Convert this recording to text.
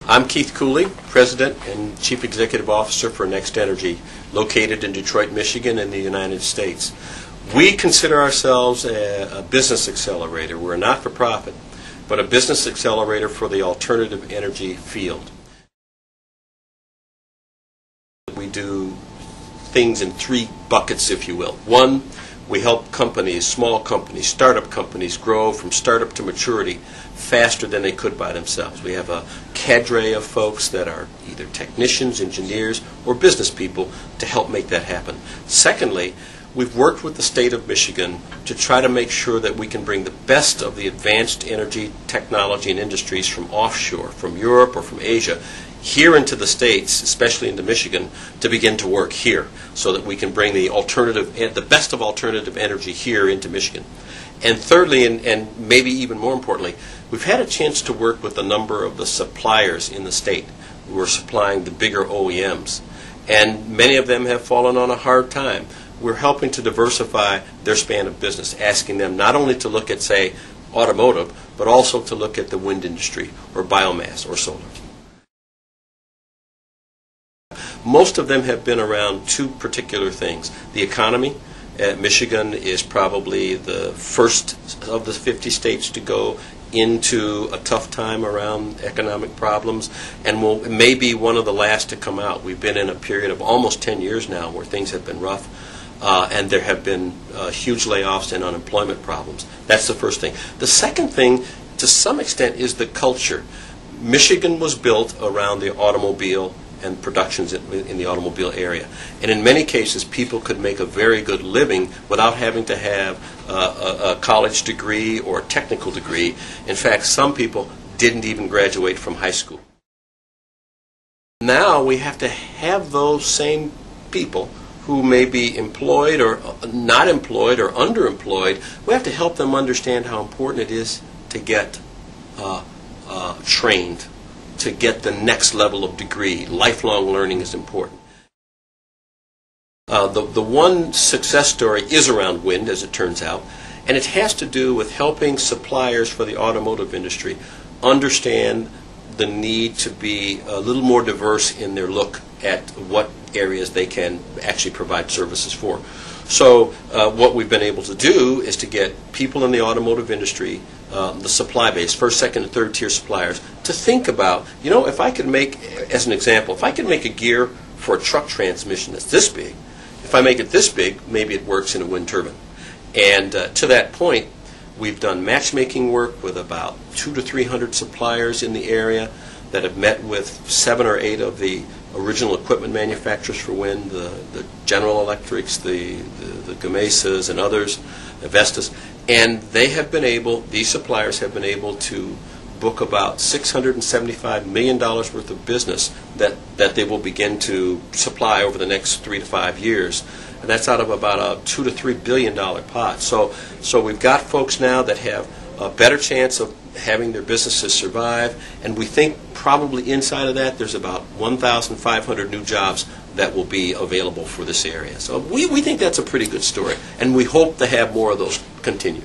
I'm Keith Cooley, President and Chief Executive Officer for Next Energy, located in Detroit, Michigan in the United States. We consider ourselves a business accelerator. We're a not-for-profit, but a business accelerator for the alternative energy field. We do things in three buckets, if you will. One, we help companies, small companies, startup companies, grow from startup to maturity faster than they could by themselves. We have a cadre of folks that are either technicians, engineers, or business people to help make that happen. Secondly, we've worked with the state of Michigan to try to make sure that we can bring the best of the advanced energy technology and industries from offshore, from Europe or from Asia, here into the states, especially into Michigan, to begin to work here, so that we can bring the best of alternative energy here into Michigan. And thirdly, and maybe even more importantly, we've had a chance to work with a number of the suppliers in the state who are supplying the bigger OEMs, and many of them have fallen on a hard time. We're helping to diversify their span of business, asking them not only to look at, say, automotive, but also to look at the wind industry or biomass or solar. Most of them have been around two particular things. The economy. Michigan is probably the first of the 50 states to go into a tough time around economic problems, and may be one of the last to come out. We've been in a period of almost 10 years now where things have been rough, and there have been huge layoffs and unemployment problems. That's the first thing. The second thing, to some extent, is the culture. Michigan was built around the automobile and productions in the automobile area. And in many cases, people could make a very good living without having to have a college degree or a technical degree. In fact, some people didn't even graduate from high school. Now we have to have those same people who may be employed or not employed or underemployed. We have to help them understand how important it is to get trained, to get the next level of degree. Lifelong learning is important. The one success story is around wind, as it turns out, and it has to do with helping suppliers for the automotive industry understand the need to be a little more diverse in their look at what areas they can actually provide services for. So what we've been able to do is to get people in the automotive industry, the supply base, first, second, and third tier suppliers, to think about, you know, if I could make, as an example, if I could make a gear for a truck transmission that's this big, if I make it this big, maybe it works in a wind turbine. And to that point, we've done matchmaking work with about 200 to 300 suppliers in the area that have met with 7 or 8 of the original equipment manufacturers for wind, the General Electrics, the Gamesas and others, the Vestas, and they have been able, these suppliers have been able to book about $675 million worth of business that they will begin to supply over the next 3 to 5 years. And that's out of about a $2 to $3 billion pot. So we've got folks now that have a better chance of having their businesses survive, and we think probably inside of that there's about 1,500 new jobs that will be available for this area. So we think that's a pretty good story, and we hope to have more of those continue.